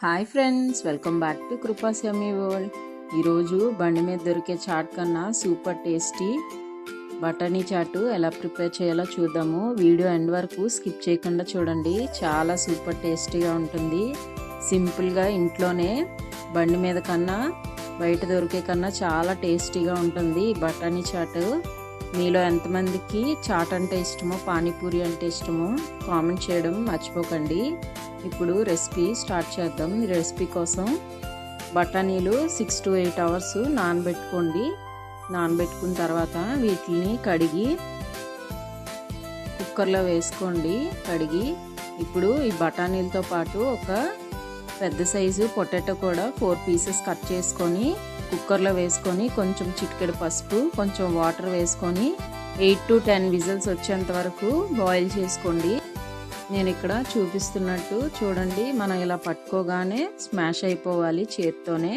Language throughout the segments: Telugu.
Hi friends, welcome back to Krupa's yummy world. ఈరోజు బండి మీద దొరికే చాట్ కన్నా సూపర్ టేస్టీ బటానీ చాటు ఎలా ప్రిపేర్ చేయాలో చూద్దాము. వీడియో ఎండ్ వరకు స్కిప్ చేయకుండా చూడండి. చాలా సూపర్ టేస్టీగా ఉంటుంది. సింపుల్గా ఇంట్లోనే బండి మీద కన్నా బయట దొరికే కన్నా చాలా టేస్టీగా ఉంటుంది బటానీ చాటు. మీలో ఎంతమందికి చాట్ అంటే ఇష్టమో, పానీపూరి అంటే ఇష్టమో కామెంట్ చేయడం మర్చిపోకండి. ఇప్పుడు రెసిపీ స్టార్ట్ చేద్దాం. ఈ రెసిపీ కోసం బఠానీలు 6 to 8 hours నానబెట్టుకోండి. నానబెట్టుకున్న తర్వాత వీటిని కడిగి కుక్కర్లో వేసుకోండి. కడిగి ఇప్పుడు ఈ బఠానీలతో పాటు ఒక పెద్ద సైజు పొటాటో కూడా 4 pieces కట్ చేసుకొని కుక్కర్లో వేసుకొని కొంచెం చిటికెడు పసుపు, కొంచెం వాటర్ వేసుకొని 8 to 10 విజిల్స్ వచ్చేంత వరకు బాయిల్ చేసుకోండి. నేను ఇక్కడ చూపిస్తున్నట్టు చూడండి. మనం ఇలా పట్టుకోగానే స్మాష్ అయిపోవాలి చేత్తోనే.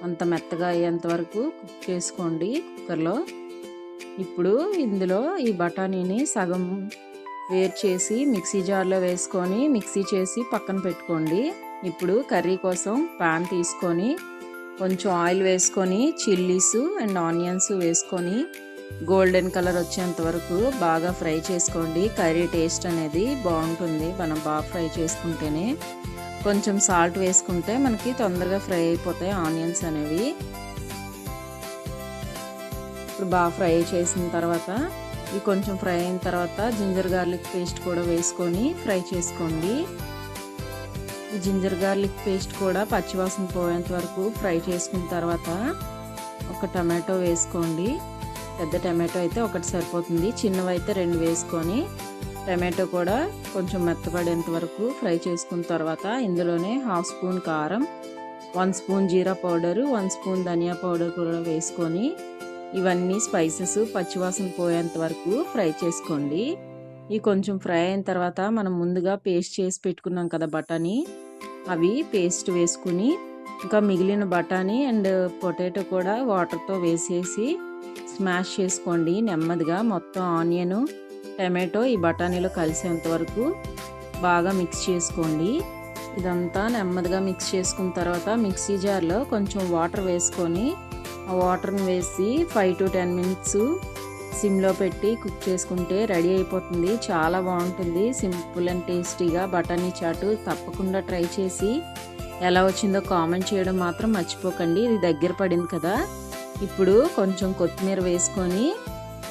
అంత మెత్తగా అయ్యేంత వరకు కుక్ చేసుకోండి కుక్కర్లో. ఇప్పుడు ఇందులో ఈ బఠానీని సగం వేరు చేసి మిక్సీ జార్లో వేసుకొని మిక్సీ చేసి పక్కన పెట్టుకోండి. ఇప్పుడు కర్రీ కోసం పాన్ తీసుకొని కొంచెం ఆయిల్ వేసుకొని చిల్లీస్ అండ్ ఆనియన్స్ వేసుకొని గోల్డెన్ కలర్ వచ్చేంత వరకు బాగా ఫ్రై చేసుకోండి. కర్రీ టేస్ట్ అనేది బాగుంటుంది మనం బాగా ఫ్రై చేసుకుంటేనే. కొంచెం సాల్ట్ వేసుకుంటే మనకి తొందరగా ఫ్రై అయిపోతాయి ఆనియన్స్ అనేవి. ఇప్పుడు బాగా ఫ్రై చేసిన తర్వాత ఇది కొంచెం ఫ్రై అయిన తర్వాత జింజర్ గార్లిక్ పేస్ట్ కూడా వేసుకొని ఫ్రై చేసుకోండి. ఈ జింజర్ గార్లిక్ పేస్ట్ కూడా పచ్చివాసన పోయేంత వరకు ఫ్రై చేసుకున్న తర్వాత ఒక టమాటో వేసుకోండి. పెద్ద టమాటో అయితే ఒకటి సరిపోతుంది, చిన్నవి అయితే 2 వేసుకొని టమాటో కూడా కొంచెం మెత్తపడేంత వరకు ఫ్రై చేసుకున్న తర్వాత ఇందులోనే 1/2 స్పూన్ కారం, 1 స్పూన్ జీరా పౌడరు, 1 స్పూన్ ధనియా పౌడర్ కూడా వేసుకొని ఇవన్నీ స్పైసెస్ పచ్చివాసన పోయేంత వరకు ఫ్రై చేసుకోండి. ఇవి కొంచెం ఫ్రై అయిన తర్వాత మనం ముందుగా పేస్ట్ చేసి పెట్టుకున్నాం కదా బఠానీ, అవి పేస్ట్ వేసుకుని ఇంకా మిగిలిన బఠానీ అండ్ పొటాటో కూడా వాటర్తో వేసేసి స్మాష్ చేసుకోండి నెమ్మదిగా. మొత్తం ఆనియన్, టమాటో ఈ బఠానీలో కలిసేంత వరకు బాగా మిక్స్ చేసుకోండి. ఇదంతా నెమ్మదిగా మిక్స్ చేసుకున్న తర్వాత మిక్సీ జార్లో కొంచెం వాటర్ వేసుకొని ఆ వాటర్ని వేసి 5 to 10 minutes సిమ్లో పెట్టి కుక్ చేసుకుంటే రెడీ అయిపోతుంది. చాలా బాగుంటుంది. సింపుల్ అండ్ టేస్టీగా బఠానీ చాటు తప్పకుండా ట్రై చేసి ఎలా వచ్చిందో కామెంట్ చేయడం మాత్రం మర్చిపోకండి. ఇది దగ్గర పడింది కదా. ఇప్పుడు కొంచెం కొత్తిమీర వేసుకొని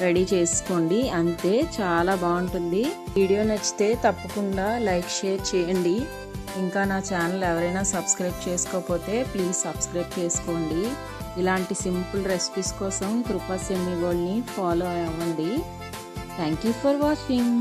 రెడీ చేసుకోండి. అంతే, చాలా బాగుంటుంది. వీడియో నచ్చితే తప్పకుండా లైక్, షేర్ చేయండి. ఇంకా నా ఛానల్ ఎవరైనా సబ్స్క్రైబ్ చేసుకోకపోతే ప్లీజ్ సబ్స్క్రైబ్ చేసుకోండి. ఇలాంటి సింపుల్ రెసిపీస్ కోసం కృపాస్ యమ్మీ వరల్డ్ని ఫాలో అవ్వండి. Thank you for watching.